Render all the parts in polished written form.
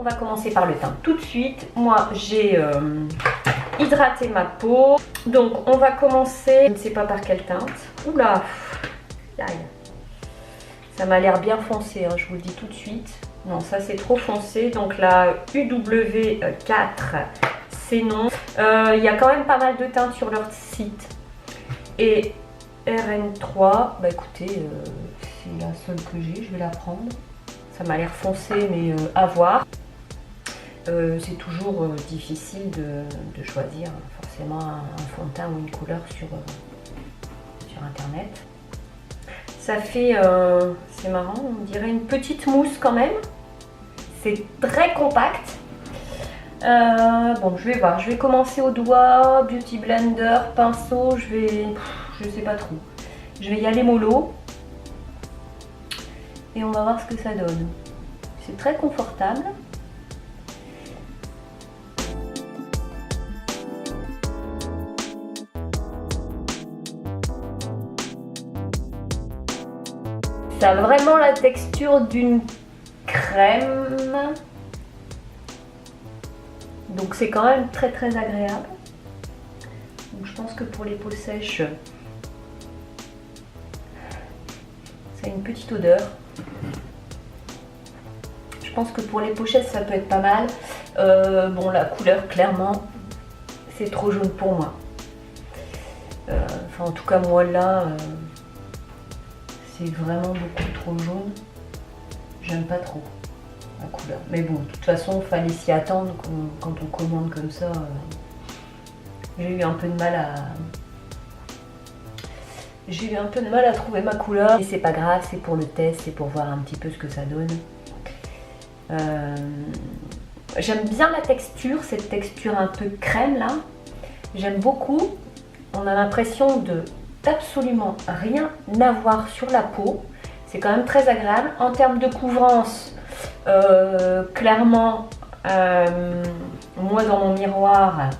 On va commencer par le teint tout de suite. Moi, j'ai hydraté ma peau. Donc, on va commencer, je ne sais pas par quelle teinte. Oula, aïe. Ça m'a l'air bien foncé, hein, je vous le dis tout de suite. Non, ça c'est trop foncé. Donc la UW4, c'est non. Il y a quand même pas mal de teintes sur leur site. Et RN3, bah écoutez, c'est la seule que j'ai, je vais la prendre. Ça m'a l'air foncé, mais à voir. C'est toujours difficile de choisir forcément un fond de teint ou une couleur sur internet. Ça fait, c'est marrant, on dirait une petite mousse quand même. C'est très compact. Bon, je vais voir, je vais commencer au doigt, beauty blender, pinceau, je sais pas trop. Je vais y aller mollo. Et on va voir ce que ça donne. C'est très confortable. Ça a vraiment la texture d'une crème. Donc c'est quand même très très agréable. Donc je pense que pour les peaux sèches, ça a une petite odeur. Je pense que pour les pochettes ça peut être pas mal. Bon, la couleur clairement c'est trop jaune pour moi. Enfin en tout cas moi là c'est vraiment beaucoup trop jaune. J'aime pas trop la couleur. Mais bon, de toute façon, il fallait s'y attendre quand on commande comme ça. J'ai eu un peu de mal à trouver ma couleur. Et c'est pas grave, c'est pour le test, c'est pour voir un petit peu ce que ça donne. J'aime bien la texture, cette texture un peu crème là. J'aime beaucoup. On a l'impression d'absolument rien avoir sur la peau. C'est quand même très agréable. En termes de couvrance, clairement, moi dans mon miroir,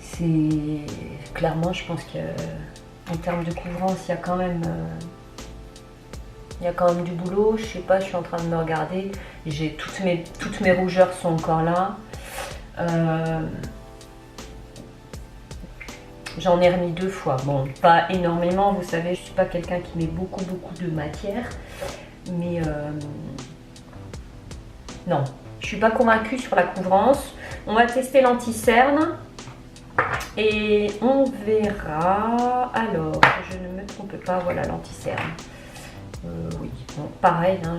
c'est clairement, je pense qu'en termes de couvrance, il y a quand même du boulot. Je sais pas, je suis en train de me regarder. J'ai toutes mes rougeurs sont encore là. J'en ai remis 2 fois. Bon, pas énormément, vous savez, je suis pas quelqu'un qui met beaucoup de matière. Mais non, je suis pas convaincue sur la couvrance. On va tester l'anti-cerne et on verra. Alors, je ne me trompe pas, voilà l'anti-cerne. Oui, bon, pareil, hein,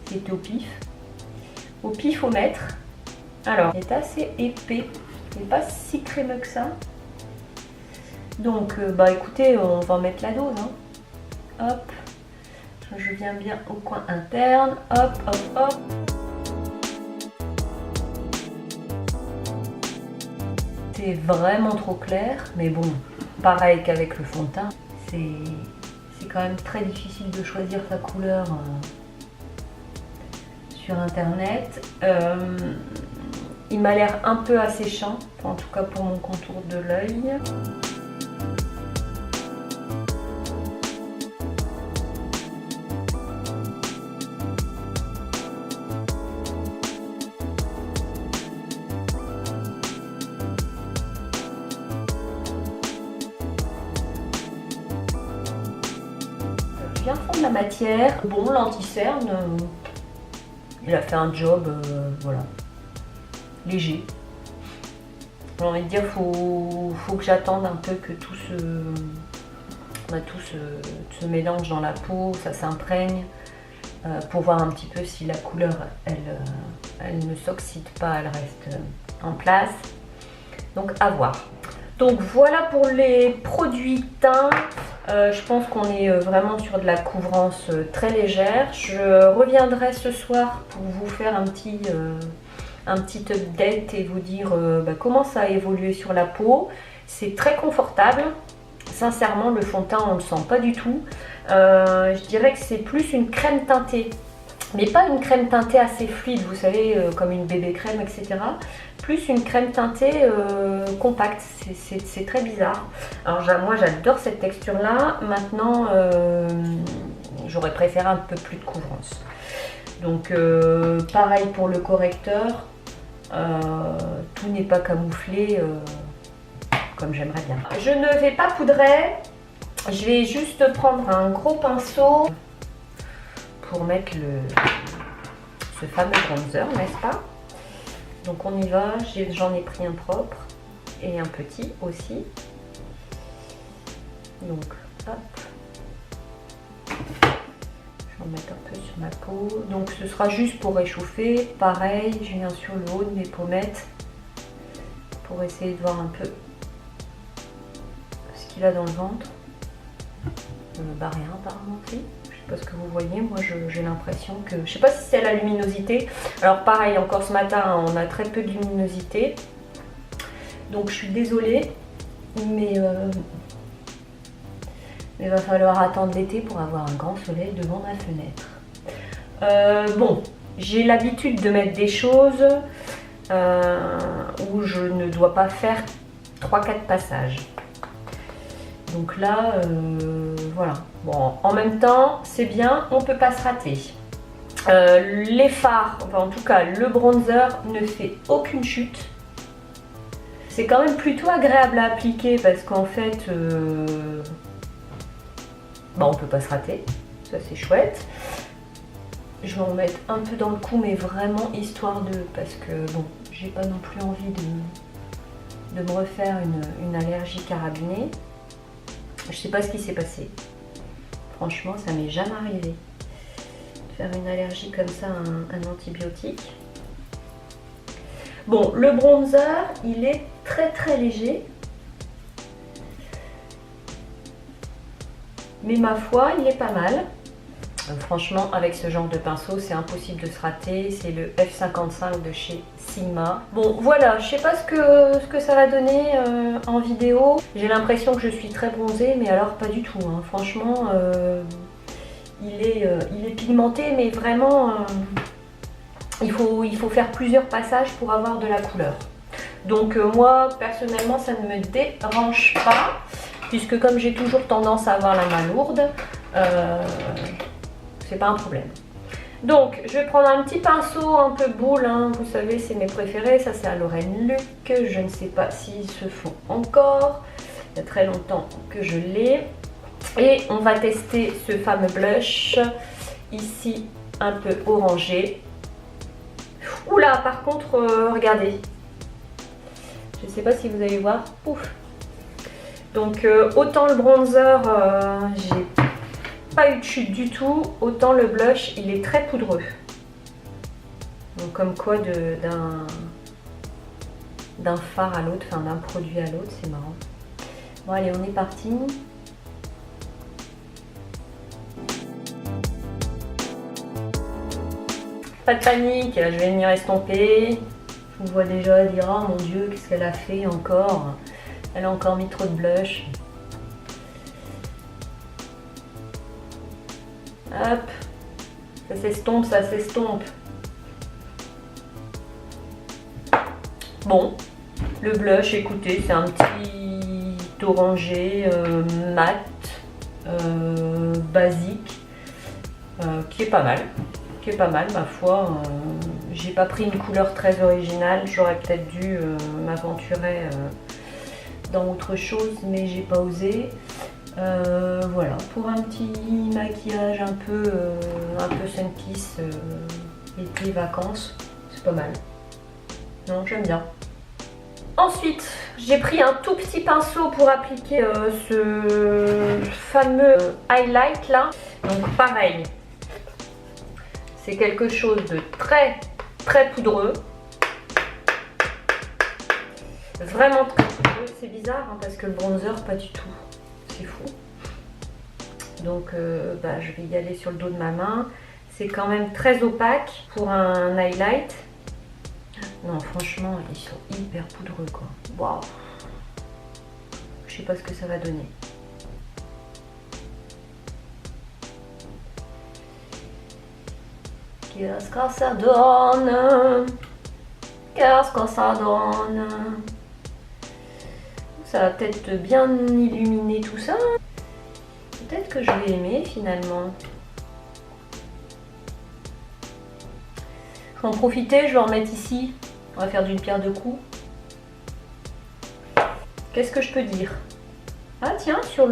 c'était au pif. Au pif au mètre. Alors, il est assez épais. Il n'est pas si crémeux que ça. Donc, bah écoutez, on va en mettre la dose. Hein. Hop. Je viens bien au coin interne. Hop, hop, hop. C'est vraiment trop clair. Mais bon, pareil qu'avec le fond de teint, c'est quand même très difficile de choisir sa couleur sur internet. Il m'a l'air un peu asséchant, en tout cas pour mon contour de l'œil. Je viens fondre la matière. Bon, l'anti-cerne, il a fait un job, voilà. Léger. J'ai envie de dire, faut que j'attende un peu que tout se mélange dans la peau, ça s'imprègne, pour voir un petit peu si la couleur, elle ne s'oxyde pas, elle reste en place. Donc à voir. Donc voilà pour les produits teints. Je pense qu'on est vraiment sur de la couvrance très légère. Je reviendrai ce soir pour vous faire un petit update et vous dire comment ça a évolué sur la peau. C'est très confortable. Sincèrement, le fond de teint, on ne le sent pas du tout. Je dirais que c'est plus une crème teintée. Mais pas une crème teintée assez fluide, vous savez, comme une bébé crème, etc. Plus une crème teintée compacte. C'est très bizarre. Alors moi, j'adore cette texture-là. Maintenant, j'aurais préféré un peu plus de couvrance. Donc pareil pour le correcteur, tout n'est pas camouflé comme j'aimerais bien. Je ne vais pas poudrer, je vais juste prendre un gros pinceau pour mettre ce fameux bronzer, n'est-ce pas? Donc on y va, j'en ai pris un propre et un petit aussi. Donc hop, je vais en mettre un peu sur ma peau. Donc ce sera juste pour réchauffer. Pareil, je viens sur le haut de mes pommettes pour essayer de voir un peu ce qu'il a dans le ventre. Bah rien apparemment, si. Je sais pas ce que vous voyez, moi j'ai l'impression que... Je sais pas si c'est la luminosité. Alors pareil, encore ce matin, on a très peu de luminosité. Donc je suis désolée, mais il va falloir attendre l'été pour avoir un grand soleil devant ma fenêtre. Bon, j'ai l'habitude de mettre des choses où je ne dois pas faire 3-4 passages. Donc là, voilà. Bon, en même temps, c'est bien, on ne peut pas se rater. Les fards, enfin en tout cas le bronzer ne fait aucune chute. C'est quand même plutôt agréable à appliquer parce qu'en fait, on peut pas se rater. Ça c'est chouette. Je vais en mettre un peu dans le cou, mais vraiment histoire de... Parce que bon, j'ai pas non plus envie de me refaire une allergie carabinée. Je sais pas ce qui s'est passé. Franchement, ça m'est jamais arrivé de faire une allergie comme ça à un antibiotique. Bon, le bronzer, il est très léger. Mais ma foi, il est pas mal. Franchement, avec ce genre de pinceau, c'est impossible de se rater. C'est le F55 de chez Sigma. Bon, voilà, je sais pas ce que ça va donner en vidéo. J'ai l'impression que je suis très bronzée, mais alors pas du tout. Hein. Franchement, il est pigmenté, mais vraiment, il faut faire plusieurs passages pour avoir de la couleur. Donc moi, personnellement, ça ne me dérange pas, puisque comme j'ai toujours tendance à avoir la main lourde, c'est pas un problème. Donc je vais prendre un petit pinceau un peu boule, hein. Vous savez c'est mes préférés, ça c'est à Lorraine Luc, je ne sais pas s'ils se font encore, il y a très longtemps que je l'ai. Et on va tester ce fameux blush, ici un peu orangé. Oula, par contre regardez, je ne sais pas si vous allez voir, ouf. Donc autant le bronzer, j'ai pas eu de chute du tout, autant le blush il est très poudreux. Donc comme quoi d'un fard à l'autre, enfin d'un produit à l'autre, c'est marrant. Bon allez, on est parti. Pas de panique, je vais venir estomper. Je vous vois déjà dire oh mon dieu, qu'est-ce qu'elle a fait encore. Elle a encore mis trop de blush. Hop, ça s'estompe, ça s'estompe. Bon, le blush, écoutez, c'est un petit orangé mat, basique, qui est pas mal. Qui est pas mal, ma foi. J'ai pas pris une couleur très originale, j'aurais peut-être dû m'aventurer dans autre chose, mais j'ai pas osé. Voilà, pour un petit maquillage un peu sun kiss, été, vacances, c'est pas mal. Non, j'aime bien. Ensuite, j'ai pris un tout petit pinceau pour appliquer ce fameux highlight là. Donc pareil, c'est quelque chose de très poudreux. Vraiment très poudreux. C'est bizarre hein, parce que le bronzer, pas du tout. C'est fou. Donc je vais y aller sur le dos de ma main. C'est quand même très opaque pour un highlight. Non, franchement, ils sont hyper poudreux quoi. Waouh. Je sais pas ce que ça va donner. Qu'est-ce que ça donne? Qu'est-ce que ça donne? Ça va peut-être bien illuminer tout ça. Peut-être que je vais aimer finalement. Je vais en profiter, je vais en mettre ici. On va faire d'une pierre deux coups. Qu'est-ce que je peux dire? Ah tiens, sur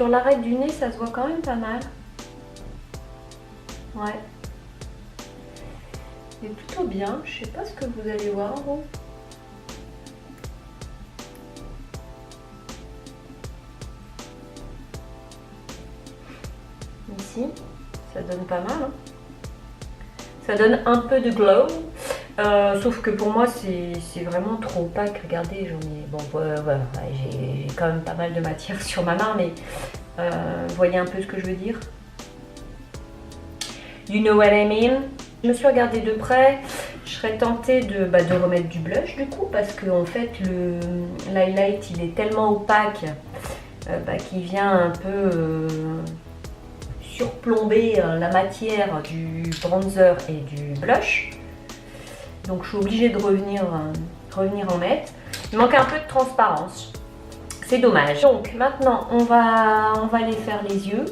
l'arête du nez, ça se voit quand même pas mal. Ouais. C'est plutôt bien. Je sais pas ce que vous allez voir, vous. Ici, ça donne pas mal. Hein. Ça donne un peu de glow. Sauf que pour moi, c'est vraiment trop opaque. Regardez, j'en ai... Bon, voilà, j'ai quand même pas mal de matière sur ma main, mais vous voyez un peu ce que je veux dire. You know what I mean? Je me suis regardée de près. Je serais tentée de remettre du blush du coup, parce que en fait, l'highlight, il est tellement opaque qu'il vient un peu surplomber la matière du bronzer et du blush. Donc je suis obligée de revenir en mettre. Il manque un peu de transparence. C'est dommage. Donc maintenant on va aller faire les yeux.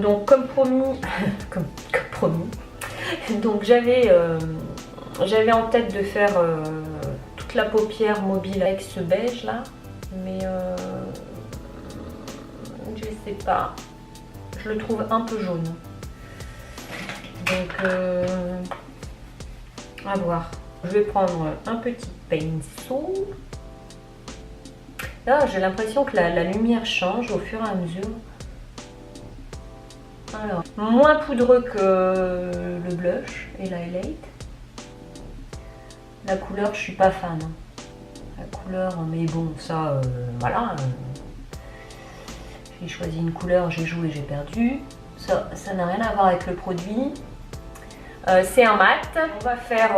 Donc comme promis, comme promis. Donc j'avais en tête de faire toute la paupière mobile avec ce beige là, mais je sais pas. Je le trouve un peu jaune. Donc à voir. Je vais prendre un petit pinceau. Là, j'ai l'impression que la lumière change au fur et à mesure. Alors, moins poudreux que le blush et l'highlight. La couleur, je suis pas fan. La couleur, mais bon, ça, voilà. J'ai choisi une couleur, j'ai joué, j'ai perdu. Ça n'a rien à voir avec le produit. C'est un mat. On va faire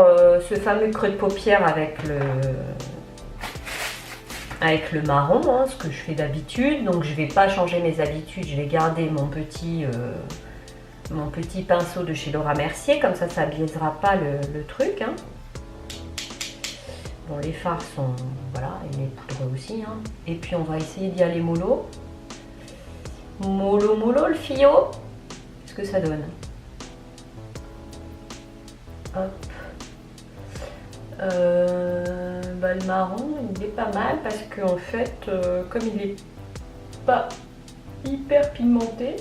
ce fameux creux de paupière avec le marron, hein, ce que je fais d'habitude. Donc je vais pas changer mes habitudes, je vais garder mon petit pinceau de chez Laura Mercier, comme ça biaisera pas le truc. Hein. Bon, les fards sont, voilà, et les poudres aussi. Hein. Et puis on va essayer d'y aller mollo. Mollo le fillot. Qu'est-ce que ça donne? Hop. Le marron, il est pas mal parce qu'en fait, comme il est pas hyper pigmenté,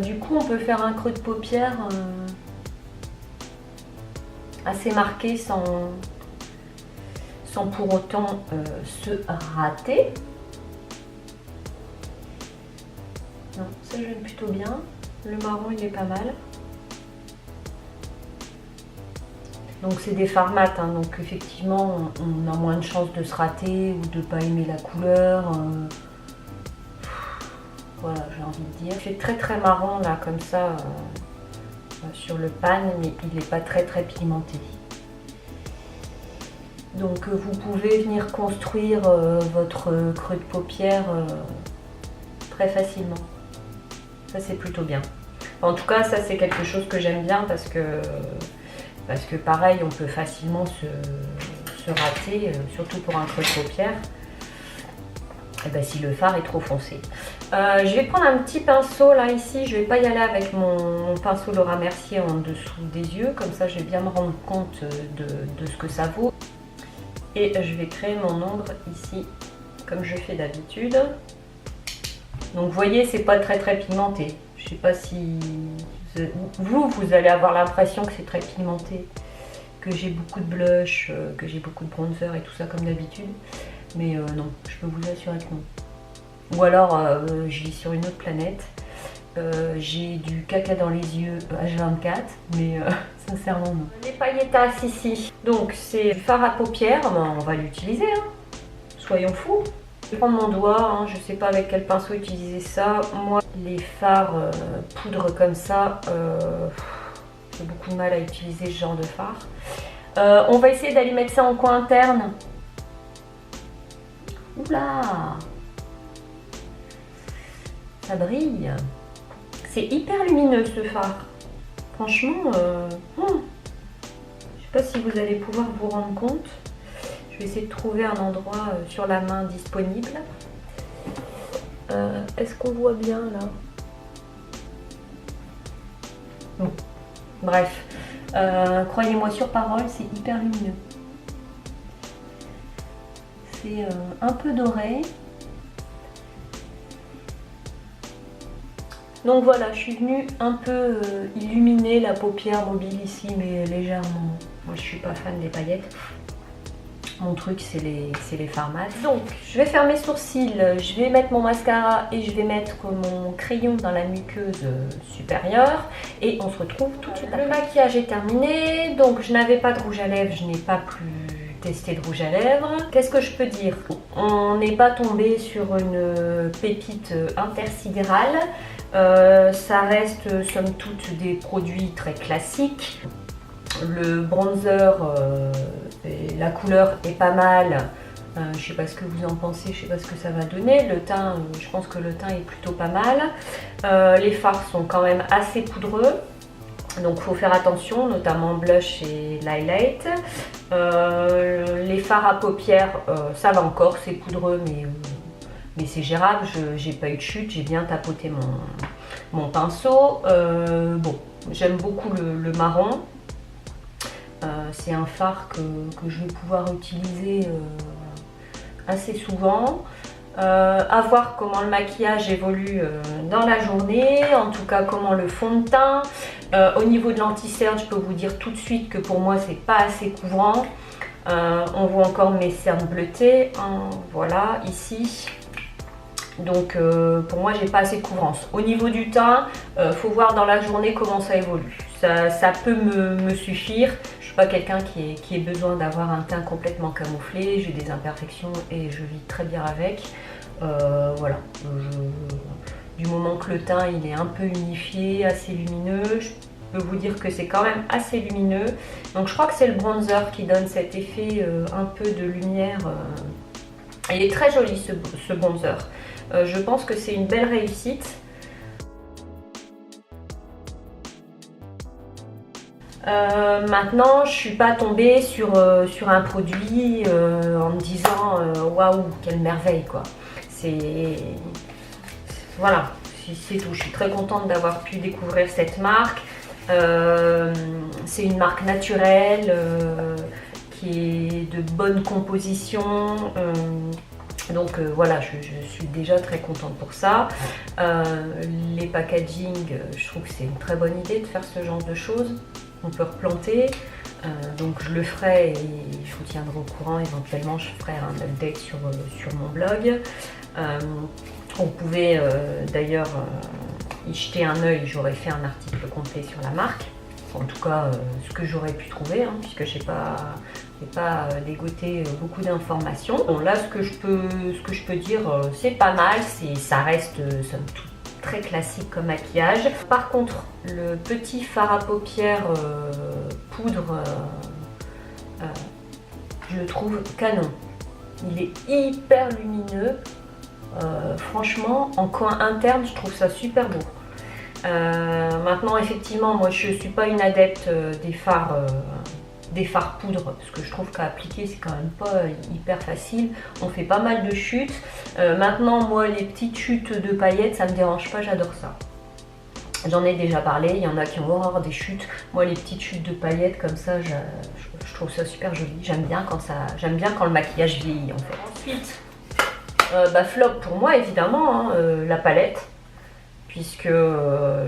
du coup, on peut faire un creux de paupière assez marqué sans pour autant se rater. Non, ça j'aime plutôt bien. Le marron, il est pas mal. Donc c'est des fards mat, hein, donc effectivement on a moins de chances de se rater ou de ne pas aimer la couleur. Voilà, j'ai envie de dire. C'est très marron là comme ça sur le pan, mais il n'est pas très pigmenté. Donc vous pouvez venir construire votre creux de paupière très facilement. Ça c'est plutôt bien. En tout cas ça c'est quelque chose que j'aime bien parce que pareil, on peut facilement se rater, surtout pour un creux de paupière, et ben, si le fard est trop foncé. Je vais prendre un petit pinceau là ici, je ne vais pas y aller avec mon pinceau Laura Mercier en dessous des yeux, comme ça je vais bien me rendre compte de ce que ça vaut. Et je vais créer mon ombre ici, comme je fais d'habitude. Donc vous voyez, c'est pas très pigmenté. Je sais pas si vous allez avoir l'impression que c'est très pigmenté, que j'ai beaucoup de blush, que j'ai beaucoup de bronzer et tout ça comme d'habitude. Mais non, je peux vous assurer que non. Ou alors, je vis sur une autre planète. J'ai du caca dans les yeux H24, mais sincèrement non. Les pailletas ici, donc c'est fard à paupières, ben, on va l'utiliser, hein. Soyons fous. Je vais prendre mon doigt, hein, je sais pas avec quel pinceau utiliser ça. Moi, les fards poudre comme ça, j'ai beaucoup de mal à utiliser ce genre de fard. On va essayer d'aller mettre ça en coin interne. Oula! Ça brille. C'est hyper lumineux ce fard. Franchement, je sais pas si vous allez pouvoir vous rendre compte. Je vais essayer de trouver un endroit sur la main disponible. Est-ce qu'on voit bien là? Donc Bref, croyez-moi sur parole, c'est hyper lumineux. C'est un peu doré. Donc voilà, je suis venue un peu illuminer la paupière mobile ici, mais légèrement. Moi je suis pas fan des paillettes. Mon truc c'est les fards mat. Donc je vais faire mes sourcils, je vais mettre mon mascara et je vais mettre mon crayon dans la muqueuse supérieure. Et on se retrouve tout de suite après. Le maquillage est terminé, donc je n'avais pas de rouge à lèvres, je n'ai pas plus testé de rouge à lèvres. Qu'est-ce que je peux dire? On n'est pas tombé sur une pépite intersidérale. Ça reste somme toute des produits très classiques. Le bronzer, la couleur est pas mal. Je sais pas ce que vous en pensez, je sais pas ce que ça va donner. Le teint, je pense que le teint est plutôt pas mal. Les fards sont quand même assez poudreux. Donc il faut faire attention, notamment blush et l'highlight. Les fards à paupières, ça va encore, c'est poudreux, mais c'est gérable. J'ai pas eu de chute, j'ai bien tapoté mon pinceau. Bon, j'aime beaucoup le marron. C'est un fard que je vais pouvoir utiliser assez souvent. À voir comment le maquillage évolue dans la journée, en tout cas comment le fond de teint. Au niveau de l'anti-cerne, je peux vous dire tout de suite que pour moi c'est pas assez couvrant. On voit encore mes cernes bleutées, hein, voilà, ici. Donc pour moi j'ai pas assez de couvrance. Au niveau du teint, faut voir dans la journée comment ça évolue. Ça peut me suffire. Je suis pas quelqu'un qui ait besoin d'avoir un teint complètement camouflé. J'ai des imperfections et je vis très bien avec. Voilà. Du moment que le teint il est un peu unifié, assez lumineux, je peux vous dire que c'est quand même assez lumineux. Donc je crois que c'est le bronzer qui donne cet effet un peu de lumière. Il est très joli ce bronzer. Je pense que c'est une belle réussite. Maintenant, je suis pas tombée sur un produit en me disant waouh, quelle merveille quoi. Voilà, c'est tout. Je suis très contente d'avoir pu découvrir cette marque. C'est une marque naturelle qui est de bonne composition. Donc voilà, je suis déjà très contente pour ça. Les packaging, je trouve que c'est une très bonne idée de faire ce genre de choses. On peut replanter, donc je le ferai et je vous tiendrai au courant. Éventuellement, je ferai un update sur mon blog. Vous pouvez d'ailleurs y jeter un œil, j'aurais fait un article complet sur la marque. En tout cas, ce que j'aurais pu trouver, hein, puisque je n'ai pas dégoté beaucoup d'informations. Bon, là, ce que je peux dire, c'est pas mal, ça reste somme toute très classique comme maquillage. Par contre, le petit fard à paupières poudre, je le trouve canon. Il est hyper lumineux. Franchement, en coin interne, je trouve ça super beau. Maintenant, effectivement, moi je ne suis pas une adepte des fards poudre, parce que je trouve qu'à appliquer c'est quand même pas hyper facile. On fait pas mal de chutes. Maintenant, moi les petites chutes de paillettes, ça me dérange pas, j'adore ça. J'en ai déjà parlé, il y en a qui ont horreur des chutes. Moi les petites chutes de paillettes comme ça, je trouve ça super joli. J'aime bien quand le maquillage vieillit en fait. Ensuite, flop pour moi évidemment, hein, la palette. Puisque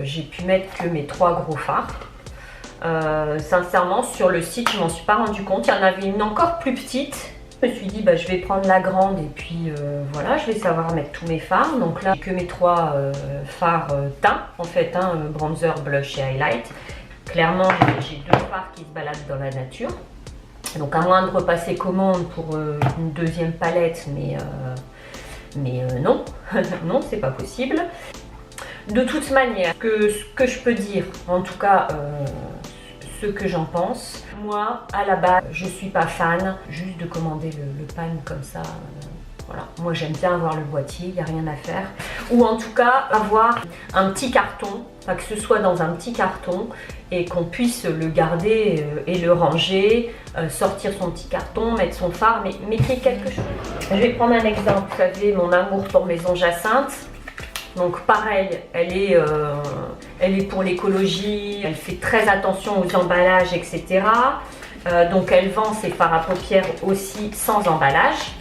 j'ai pu mettre que mes 3 gros fards. Sincèrement, sur le site, je m'en suis pas rendu compte. Il y en avait une encore plus petite. Je me suis dit, je vais prendre la grande et puis voilà, je vais savoir mettre tous mes fards. Donc là, que mes 3 fards teint, en fait, hein, bronzer, blush et highlight. Clairement, j'ai 2 fards qui se baladent dans la nature. Donc à moins de repasser commande pour une deuxième palette, mais non, non, c'est pas possible. De toute manière, ce que je peux dire, en tout cas ce que j'en pense, moi à la base je suis pas fan juste de commander le pan comme ça. Voilà, moi j'aime bien avoir le boîtier, il n'y a rien à faire. Ou en tout cas avoir un petit carton, que ce soit dans un petit carton et qu'on puisse le garder et le ranger, sortir son petit carton, mettre son fard, mais qu'il y ait quelque chose. Je vais prendre un exemple, vous savez mon amour pour Maison Jacinthe. Donc pareil, elle est Elle est pour l'écologie, elle fait très attention aux emballages, etc. Donc elle vend ses fards à paupières aussi sans emballage.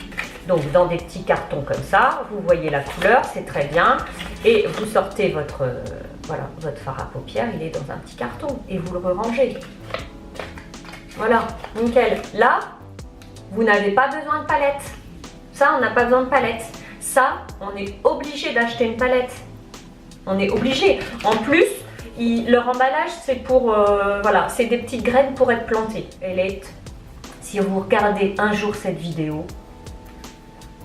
Donc dans des petits cartons comme ça, vous voyez la couleur, c'est très bien. Et vous sortez votre, voilà, votre fard à paupières, il est dans un petit carton et vous le rangez. Voilà, nickel. Là, vous n'avez pas besoin de palette. Ça, on n'a pas besoin de palette. Ça, on est obligé d'acheter une palette. On est obligé. En plus, leur emballage, c'est pour, voilà, c'est des petites graines pour être plantées. Si vous regardez un jour cette vidéo,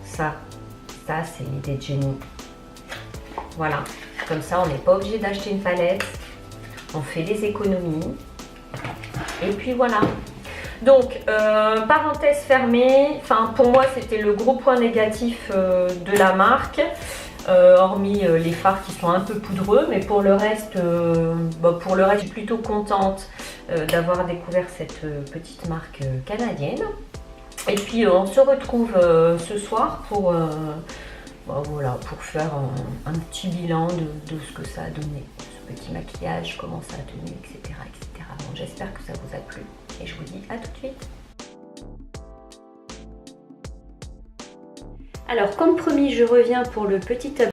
ça c'est l'idée de génie. Voilà, comme ça, on n'est pas obligé d'acheter une palette. On fait des économies. Et puis voilà. Donc, parenthèse fermée, enfin pour moi c'était le gros point négatif de la marque, hormis les fards qui sont un peu poudreux, mais pour le reste, je suis plutôt contente d'avoir découvert cette petite marque canadienne. Et puis on se retrouve ce soir pour, voilà, pour faire un petit bilan de ce que ça a donné, ce petit maquillage, comment ça a tenu, etc. etc. Bon, j'espère que ça vous a plu. Et je vous dis à tout de suite. Alors comme promis, je reviens pour le petit